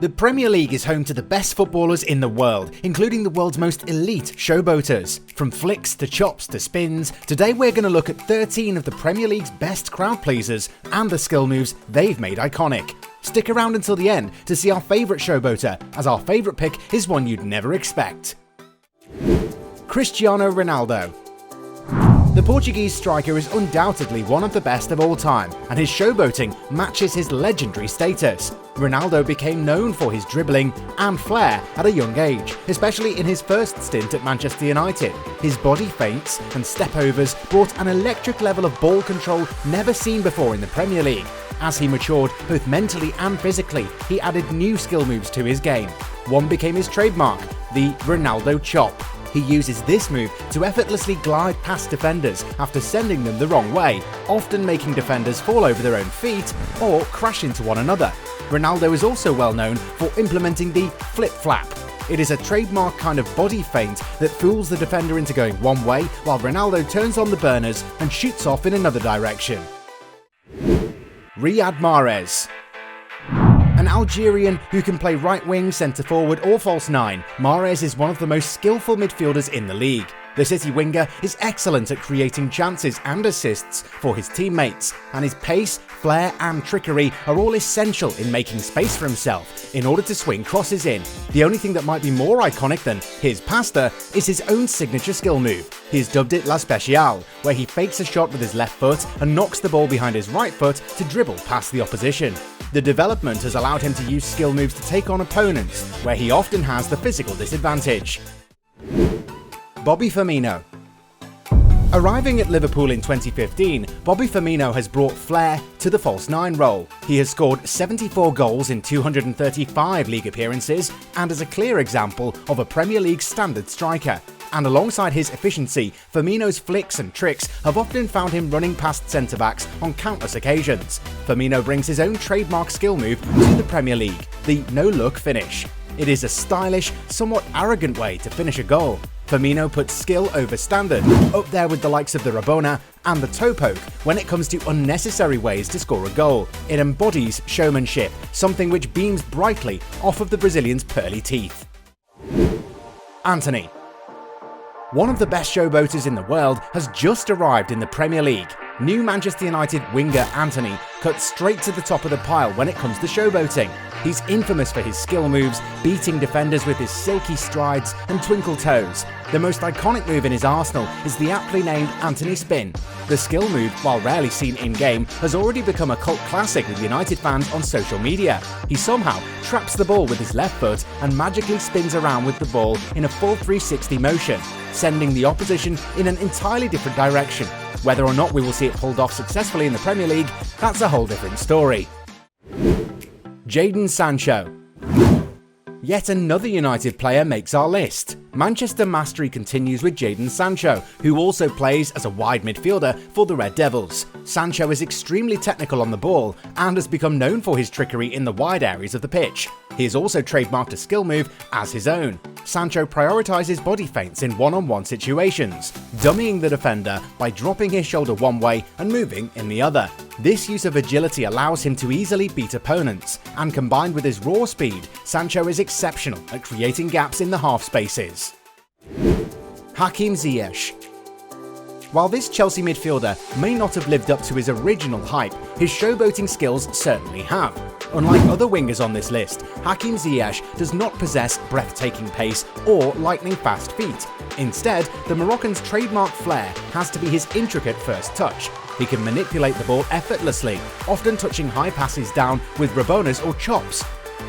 The Premier League is home to the best footballers in the world, including the world's most elite showboaters. From flicks to chops to spins, today we're going to look at 13 of the Premier League's best crowd pleasers and the skill moves they've made iconic. Stick around until the end to see our favourite showboater, as our favourite pick is one you'd never expect. Cristiano Ronaldo. The Portuguese striker is undoubtedly one of the best of all time, and his showboating matches his legendary status. Ronaldo became known for his dribbling and flair at a young age, especially in his first stint at Manchester United. His body feints and step-overs brought an electric level of ball control never seen before in the Premier League. As he matured both mentally and physically, he added new skill moves to his game. One became his trademark, the Ronaldo chop. He uses this move to effortlessly glide past defenders after sending them the wrong way, often making defenders fall over their own feet or crash into one another. Ronaldo is also well known for implementing the flip-flap. It is a trademark kind of body feint that fools the defender into going one way while Ronaldo turns on the burners and shoots off in another direction. Riyad Mahrez. An Algerian who can play right wing, centre forward or false nine, Mahrez is one of the most skillful midfielders in the league. The City winger is excellent at creating chances and assists for his teammates, and his pace, flair and trickery are all essential in making space for himself in order to swing crosses in. The only thing that might be more iconic than his pasta is his own signature skill move. He has dubbed it La Speciale, where he fakes a shot with his left foot and knocks the ball behind his right foot to dribble past the opposition. The development has allowed him to use skill moves to take on opponents, where he often has the physical disadvantage. Bobby Firmino. Arriving at Liverpool in 2015, Bobby Firmino has brought flair to the false nine role. He has scored 74 goals in 235 league appearances and is a clear example of a Premier League standard striker. And alongside his efficiency, Firmino's flicks and tricks have often found him running past centre-backs on countless occasions. Firmino brings his own trademark skill move to the Premier League, the no-look finish. It is a stylish, somewhat arrogant way to finish a goal. Firmino puts skill over standard, up there with the likes of the Rabona and the toe poke when it comes to unnecessary ways to score a goal. It embodies showmanship, something which beams brightly off of the Brazilian's pearly teeth. Antony. One of the best showboaters in the world has just arrived in the Premier League. New Manchester United winger Antony cuts straight to the top of the pile when it comes to showboating. He's infamous for his skill moves, beating defenders with his silky strides and twinkle toes. The most iconic move in his arsenal is the aptly named Antony spin. The skill move, while rarely seen in-game, has already become a cult classic with United fans on social media. He somehow traps the ball with his left foot and magically spins around with the ball in a full 360 motion, sending the opposition in an entirely different direction. Whether or not we will see it pulled off successfully in the Premier League, that's a whole different story. Jadon Sancho. Yet another United player makes our list. Manchester mastery continues with Jadon Sancho, who also plays as a wide midfielder for the Red Devils. Sancho is extremely technical on the ball and has become known for his trickery in the wide areas of the pitch. He has also trademarked a skill move as his own. Sancho prioritizes body feints in one-on-one situations, dummying the defender by dropping his shoulder one way and moving in the other. This use of agility allows him to easily beat opponents, and combined with his raw speed, Sancho is exceptional at creating gaps in the half spaces. Hakim Ziyech. While this Chelsea midfielder may not have lived up to his original hype, his showboating skills certainly have. Unlike other wingers on this list, Hakim Ziyech does not possess breathtaking pace or lightning-fast feet. Instead, the Moroccan's trademark flair has to be his intricate first touch. He can manipulate the ball effortlessly, often touching high passes down with rabonas or chops.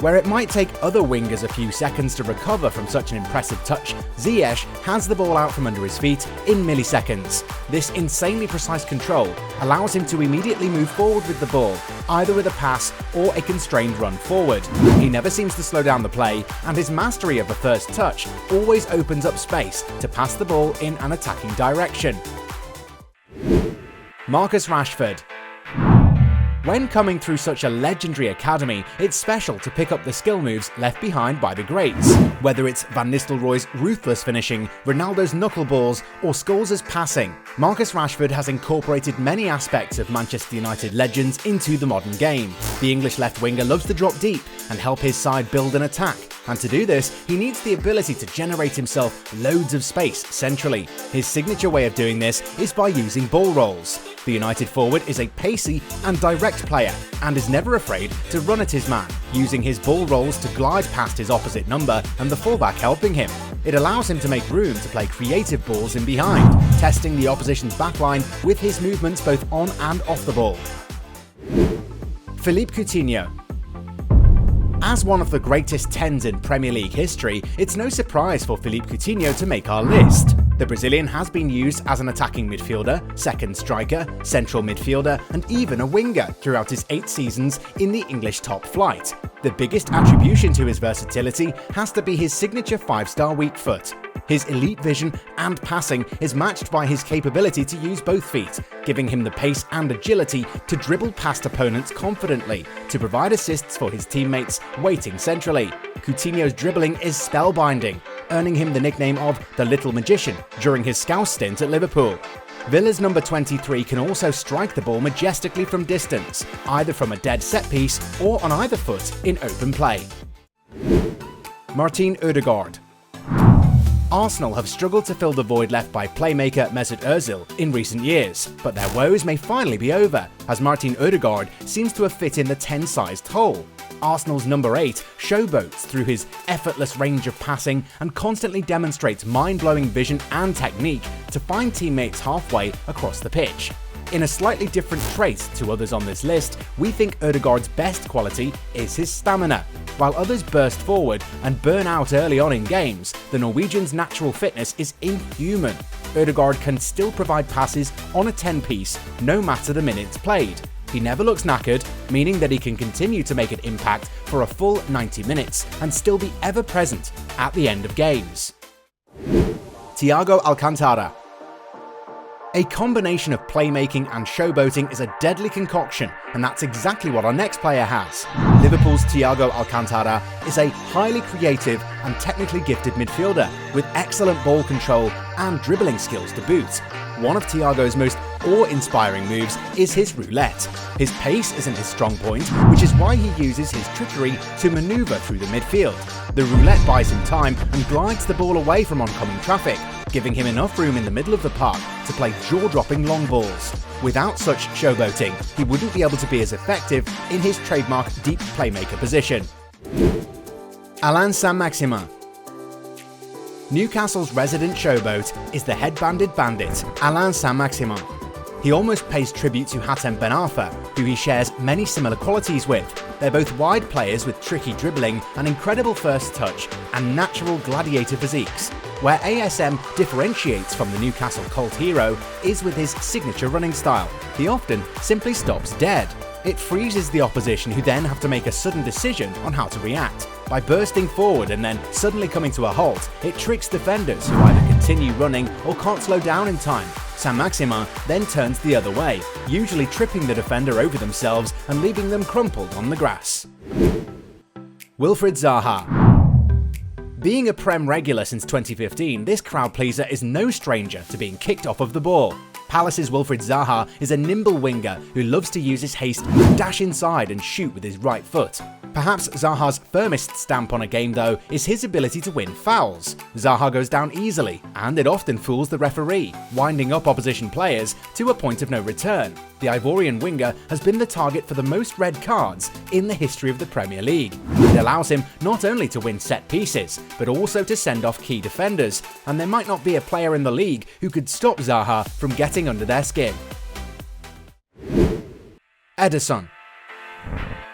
Where it might take other wingers a few seconds to recover from such an impressive touch, Ziyech has the ball out from under his feet in milliseconds. This insanely precise control allows him to immediately move forward with the ball, either with a pass or a constrained run forward. He never seems to slow down the play, and his mastery of the first touch always opens up space to pass the ball in an attacking direction. Marcus Rashford. When coming through such a legendary academy, it's special to pick up the skill moves left behind by the greats. Whether it's Van Nistelrooy's ruthless finishing, Ronaldo's knuckleballs, or Scholes' passing, Marcus Rashford has incorporated many aspects of Manchester United legends into the modern game. The English left winger loves to drop deep and help his side build an attack, and to do this, he needs the ability to generate himself loads of space centrally. His signature way of doing this is by using ball rolls. The United forward is a pacey and direct player and is never afraid to run at his man, using his ball rolls to glide past his opposite number and the fullback helping him. It allows him to make room to play creative balls in behind, testing the opposition's backline with his movements both on and off the ball. Philippe Coutinho. As one of the greatest 10s in Premier League history, it's no surprise for Philippe Coutinho to make our list. The Brazilian has been used as an attacking midfielder, second striker, central midfielder, and even a winger throughout his 8 seasons in the English top flight. The biggest attribution to his versatility has to be his signature 5-star weak foot. His elite vision and passing is matched by his capability to use both feet, giving him the pace and agility to dribble past opponents confidently, to provide assists for his teammates waiting centrally. Coutinho's dribbling is spellbinding, earning him the nickname of the Little Magician during his Scouse stint at Liverpool. Villa's number 23 can also strike the ball majestically from distance, either from a dead set piece or on either foot in open play. Martin Ødegaard. Arsenal have struggled to fill the void left by playmaker Mesut Ozil in recent years, but their woes may finally be over, as Martin Ødegaard seems to have fit in the 10-sized hole. Arsenal's number 8 showboats through his effortless range of passing and constantly demonstrates mind-blowing vision and technique to find teammates halfway across the pitch. In a slightly different trait to others on this list, we think Ødegaard's best quality is his stamina. While others burst forward and burn out early on in games, the Norwegian's natural fitness is inhuman. Ødegaard can still provide passes on a 10-piece, no matter the minutes played. He never looks knackered, meaning that he can continue to make an impact for a full 90 minutes and still be ever present at the end of games. Thiago Alcantara. A combination of playmaking and showboating is a deadly concoction, and that's exactly what our next player has. Liverpool's Thiago Alcantara is a highly creative and technically gifted midfielder with excellent ball control and dribbling skills to boot. One of Thiago's most awe-inspiring moves is his roulette. His pace isn't his strong point, which is why he uses his trickery to manoeuvre through the midfield. The roulette buys him time and glides the ball away from oncoming traffic, giving him enough room in the middle of the park to play jaw-dropping long balls. Without such showboating, he wouldn't be able to be as effective in his trademark deep playmaker position. Saint-Maximin. Newcastle's resident showboat is the headbanded bandit, Saint-Maximin. He almost pays tribute to Hatem Ben Arfa, who he shares many similar qualities with. They're both wide players with tricky dribbling, an incredible first touch, and natural gladiator physiques. Where ASM differentiates from the Newcastle cult hero is with his signature running style. He often simply stops dead. It freezes the opposition, who then have to make a sudden decision on how to react. By bursting forward and then suddenly coming to a halt, it tricks defenders who either continue running or can't slow down in time. Saint-Maximin then turns the other way, usually tripping the defender over themselves and leaving them crumpled on the grass. Wilfried Zaha. Being a Prem regular since 2015, this crowd pleaser is no stranger to being kicked off of the ball. Palace's Wilfried Zaha is a nimble winger who loves to use his haste to dash inside and shoot with his right foot. Perhaps Zaha's firmest stamp on a game, though, is his ability to win fouls. Zaha goes down easily, and it often fools the referee, winding up opposition players to a point of no return. The Ivorian winger has been the target for the most red cards in the history of the Premier League. It allows him not only to win set pieces, but also to send off key defenders, and there might not be a player in the league who could stop Zaha from getting under their skin. Ederson.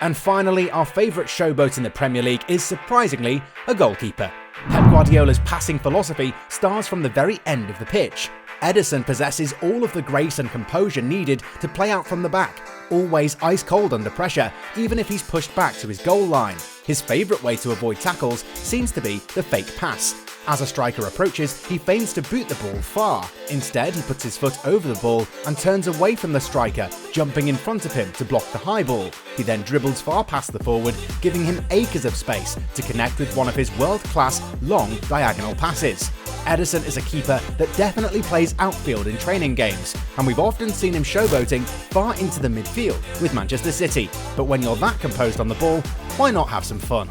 And finally, our favourite showboat in the Premier League is surprisingly a goalkeeper. Pep Guardiola's passing philosophy starts from the very end of the pitch. Ederson possesses all of the grace and composure needed to play out from the back, always ice cold under pressure, even if he's pushed back to his goal line. His favourite way to avoid tackles seems to be the fake pass. As a striker approaches, he feigns to boot the ball far. Instead, he puts his foot over the ball and turns away from the striker, jumping in front of him to block the high ball. He then dribbles far past the forward, giving him acres of space to connect with one of his world-class long diagonal passes. Ederson is a keeper that definitely plays outfield in training games, and we've often seen him showboating far into the midfield with Manchester City. But when you're that composed on the ball, why not have some fun?